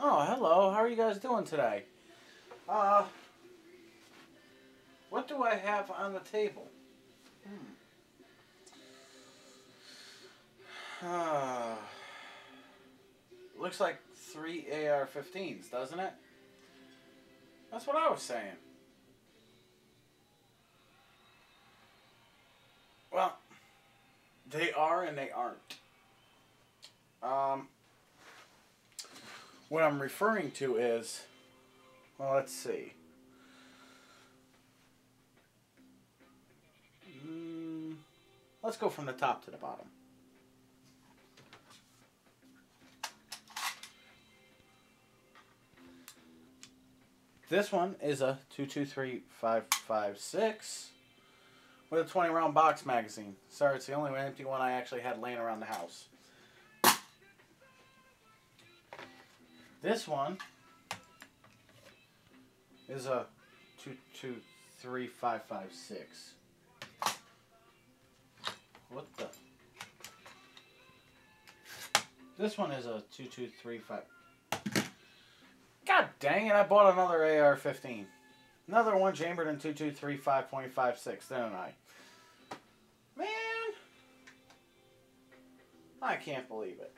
Oh, hello. How are you guys doing today? What do I have on the table? Looks like 3 AR-15s, doesn't it? That's what I was saying. Well, they are and they aren't. What I'm referring to is, well, let's see. Let's go from the top to the bottom. This one is a 223-556 with a 20-round box magazine. Sorry, it's the only empty one I actually had laying around the house. This one is a 223-556. What the? This one is a 223-5. God dang it! I bought another AR-15. Another one chambered in 223-5.56, didn't I? Man, I can't believe it.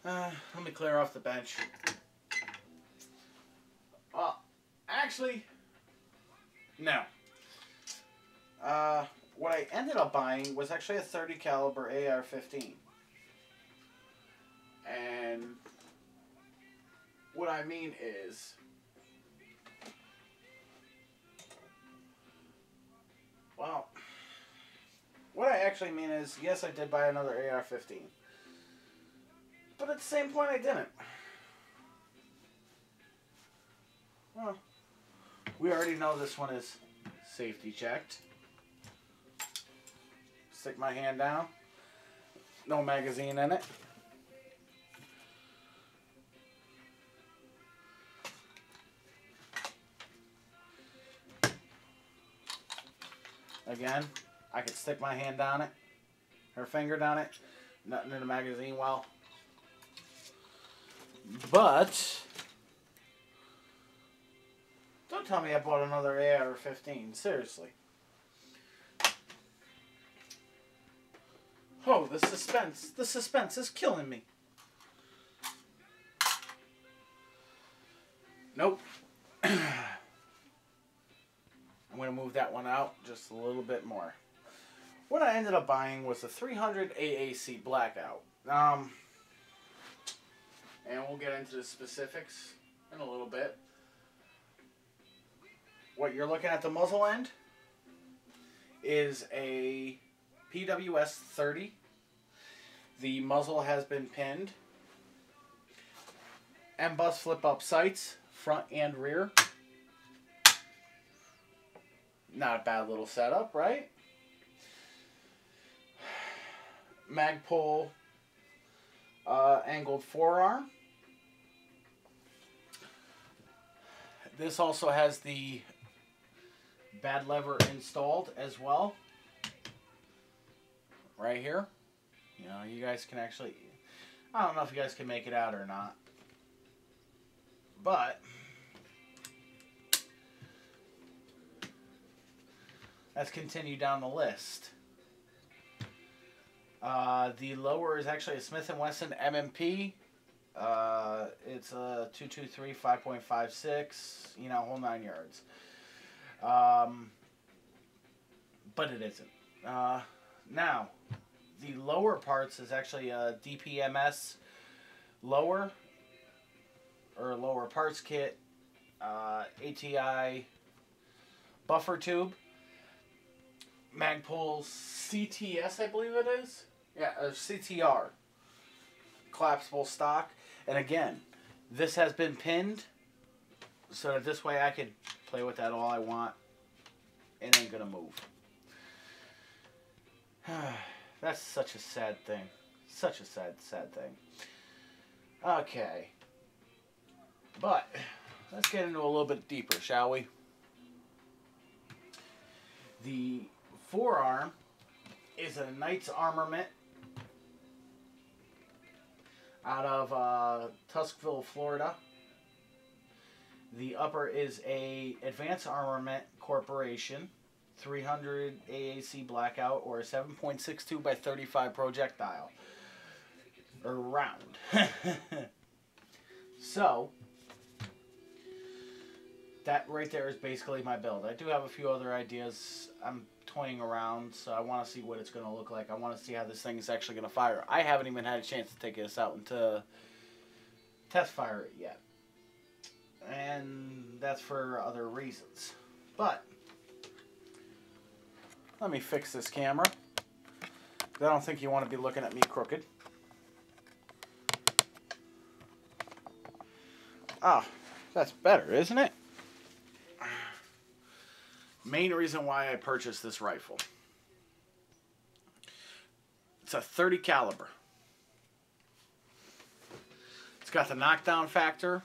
Let me clear off the bench. Well, actually, no. What I ended up buying was actually a 30 caliber AR-15. And what I mean is, well, what I actually mean is, yes, I did buy another AR-15. But at the same point, I didn't. Well, we already know this one is safety checked. Stick my hand down. No magazine in it. Again, I could stick my hand down it, or finger down it. Nothing in the magazine well. But don't tell me I bought another AR-15. Seriously. Oh, the suspense. The suspense is killing me. Nope. I'm going to move that one out just a little bit more. What I ended up buying was a 300 AAC Blackout. And we'll get into the specifics in a little bit. What you're looking at the muzzle end is a PWS 30. The muzzle has been pinned. MBUS flip-up sights, front and rear. Not a bad little setup, right? Magpul angled forearm. This also has the bad lever installed as well. Right here. You know, you guys can actually, I don't know if you guys can make it out or not. But let's continue down the list. The lower is actually a Smith Wesson MMP. It's a 223-5.56, you know, whole 9 yards. But it isn't. Now, the lower parts is actually a DPMS lower, or lower parts kit, ATI buffer tube, Magpul CTS, I believe it is. Yeah, CTR. Collapsible stock. And again, this has been pinned so that this way I can play with that all I want. It ain't gonna move. That's such a sad thing. Such a sad thing. Okay. But let's get into a little bit deeper, shall we? The forearm is a Knight's Armament. out of Tuskville, Florida. The upper is a Advanced Armament Corporation 300 AAC Blackout, or a 7.62 by 35 projectile or round. So that right there is basically my build. I do have a few other ideas I'm toying around, so I want to see what it's going to look like. I want to see how this thing is actually going to fire. I haven't even had a chance to take this out and to test fire it yet. And that's for other reasons. But let me fix this camera. I don't think you want to be looking at me crooked. Ah, that's better, isn't it? Main reason why I purchased this rifle. It's a .30 caliber. It's got the knockdown factor.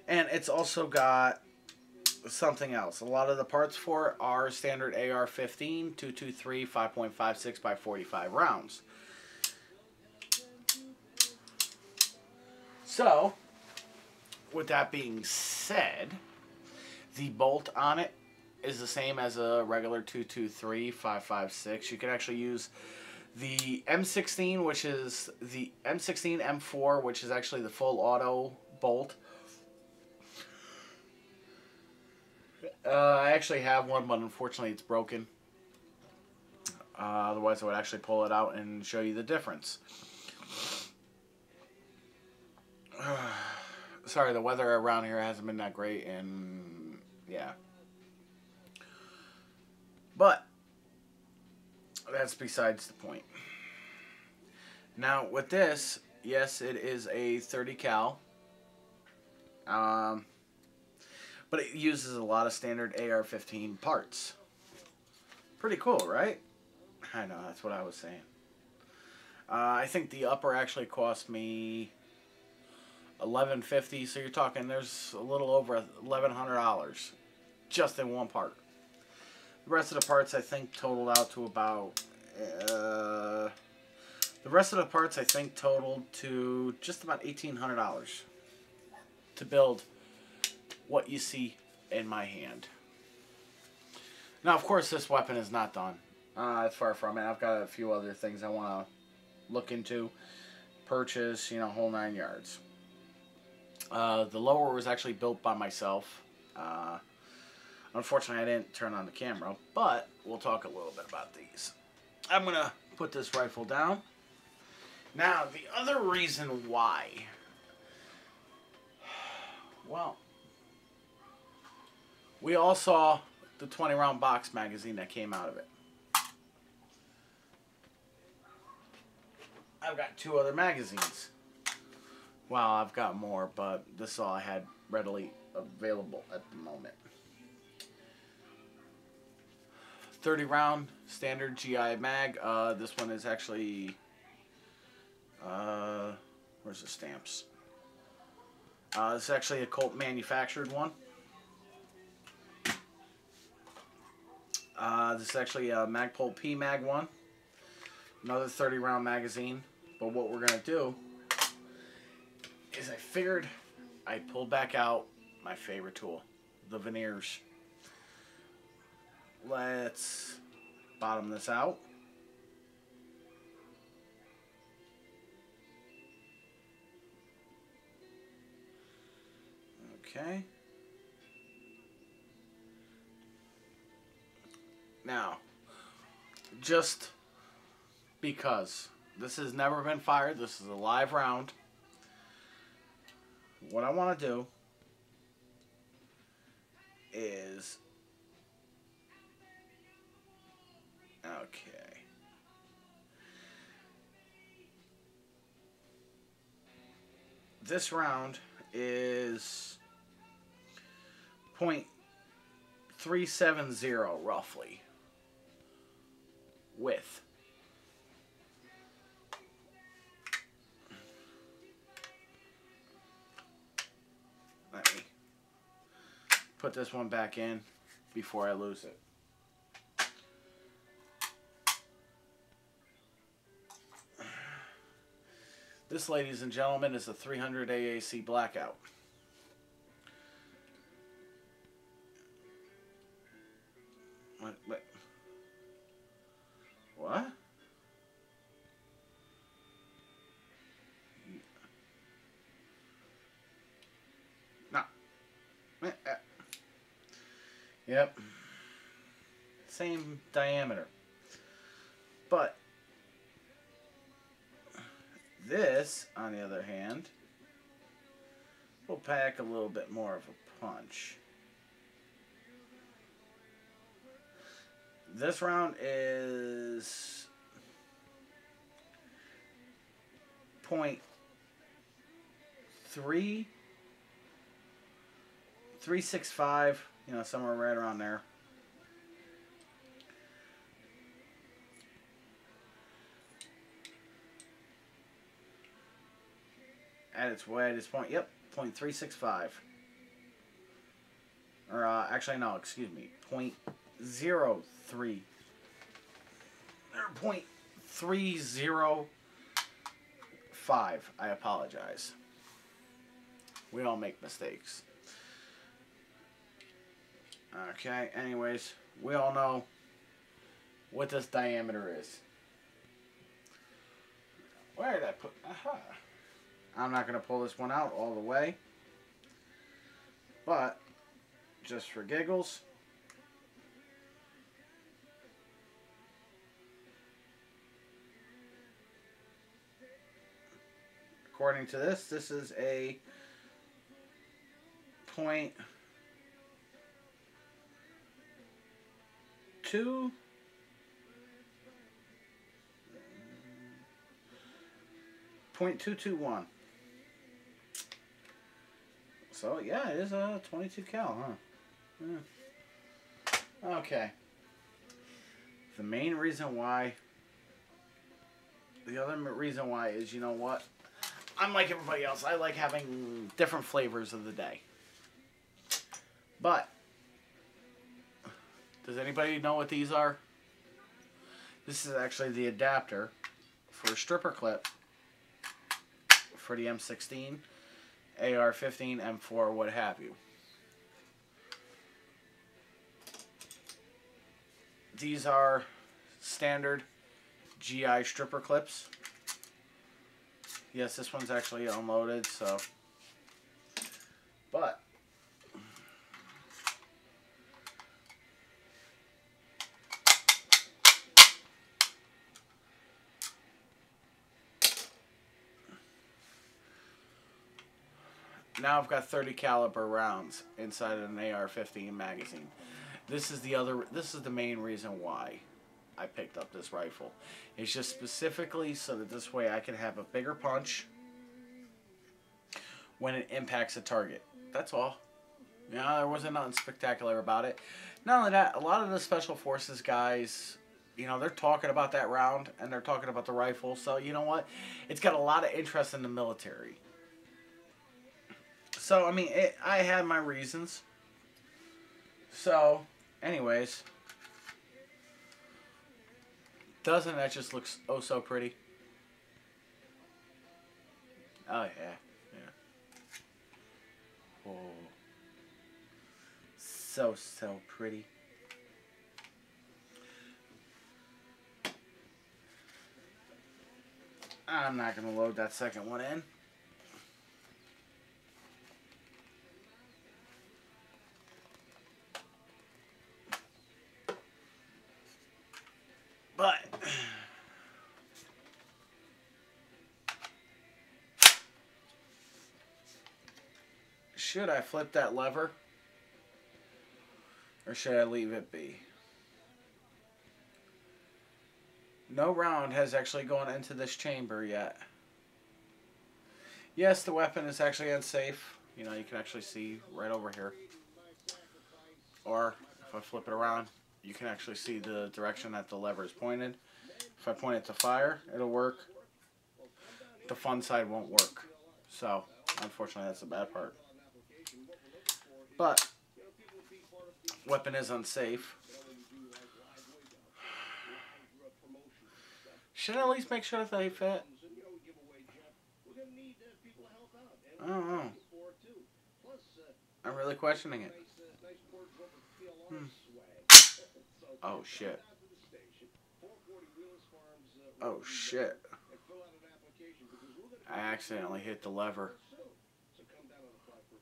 And it's also got something else. A lot of the parts for it are standard AR-15, 223, 5.56 by 45 rounds. So, with that being said, the bolt on it is the same as a regular 223, 5.56. You can actually use the M16, which is the M16 M4, which is actually the full auto bolt. I actually have one, but unfortunately it's broken. Otherwise I would actually pull it out and show you the difference. Sorry, the weather around here hasn't been that great, and yeah. But that's besides the point. Now with this, yes, it is a .30 cal. But it uses a lot of standard AR-15 parts. Pretty cool, right? I know, that's what I was saying. I think the upper actually cost me $11.50, so you're talking there's a little over $1,100 just in one part. The rest of the parts I think totaled out to about just about $1,800 to build what you see in my hand. Now, of course, this weapon is not done. It's far from it. I've got a few other things I want to look into, purchase, you know, whole 9 yards. The lower was actually built by myself. Unfortunately, I didn't turn on the camera, but we'll talk a little bit about these. I'm going to put this rifle down. Now, the other reason why, well, we all saw the 20-round box magazine that came out of it. I've got 2 other magazines. Well, I've got more, but this is all I had readily available at the moment. 30-round standard GI mag. This one is actually... where's the stamps? This is actually a Colt manufactured one. This is actually a Magpul P-Mag one. Another 30-round magazine. But what we're going to do is I figured I pulled back out my favorite tool, the veneers. Let's bottom this out. Okay. Now, just because this has never been fired, this is a live round, what I want to do is, okay, this round is .370 roughly width. Let me put this one back in before I lose it. This, ladies and gentlemen, is a 300 AAC Blackout. What? What? No. Yep. Same diameter. But this, on the other hand, will pack a little bit more of a punch. This round is .365, you know, somewhere right around there. At its widest point, yep, .365. Or, actually, no, excuse me, .03. Or .305. I apologize. We all make mistakes. Okay, anyways, we all know what this diameter is. Where did I put... Aha. I'm not going to pull this one out all the way. But, just for giggles... According to this, this is a .2 .221. So yeah, it is a 22 cal, huh? Yeah. Okay. The main reason why, the other reason why is, you know what? I'm like everybody else. I like having different flavors of the day. But, does anybody know what these are? This is actually the adapter for a stripper clip for the M16, AR-15, M4, what have you. These are standard GI stripper clips. Yes, this one's actually unloaded, so. But now I've got 30 caliber rounds inside of an AR-15 magazine. This is the main reason why I picked up this rifle. It's just specifically so that this way I can have a bigger punch when it impacts a target. That's all. You know, there wasn't nothing spectacular about it. Not only that, a lot of the Special Forces guys, you know, they're talking about that round and they're talking about the rifle. So, you know what? It's got a lot of interest in the military. So, I mean, I had my reasons. So, anyways... Doesn't that just look oh so pretty? Oh yeah, yeah. Oh, so pretty. I'm not gonna load that second one in. But should I flip that lever or should I leave it be? No round has actually gone into this chamber yet. Yes, the weapon is actually unsafe. You know, you can actually see right over here. Or if I flip it around, you can actually see the direction that the lever is pointed. If I point it to fire, it'll work. The fun side won't work. So, unfortunately, that's the bad part. But, weapon is unsafe. Should I at least make sure that they fit? I don't know. I'm really questioning it. Oh shit. Oh shit. I accidentally hit the lever.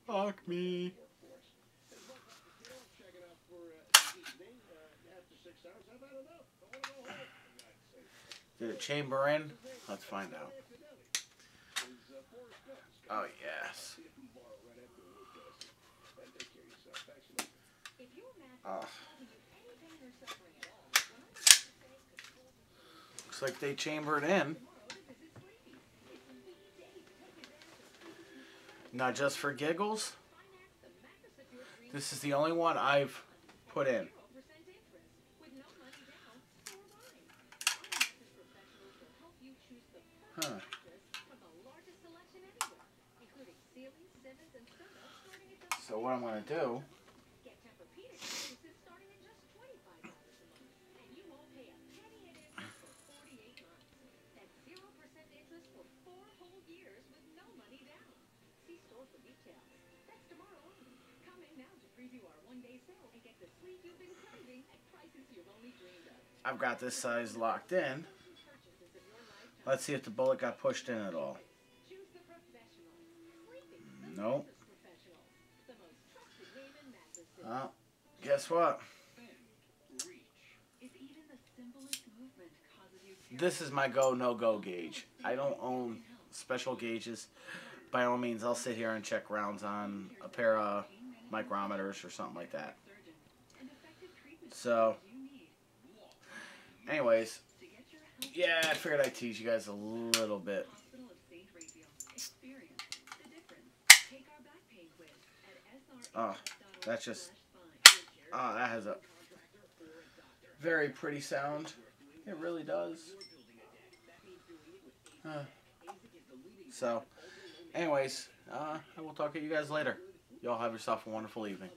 Fuck me. Did it chamber in? Let's find out. Oh yes. Looks like they chambered in. Not just for giggles. This is the only one I've put in. Huh. So what I'm going to do, I've got this size locked in. Let's see if the bullet got pushed in at all. Nope. Oh, guess what? This is my go, no-go gauge. I don't own special gauges. By all means, I'll sit here and check rounds on a pair of micrometers or something like that. So, anyways, yeah, I figured I'd tease you guys a little bit. Oh, that's just, oh, that has a very pretty sound. It really does. So, anyways, I will talk to you guys later. Y'all have yourself a wonderful evening.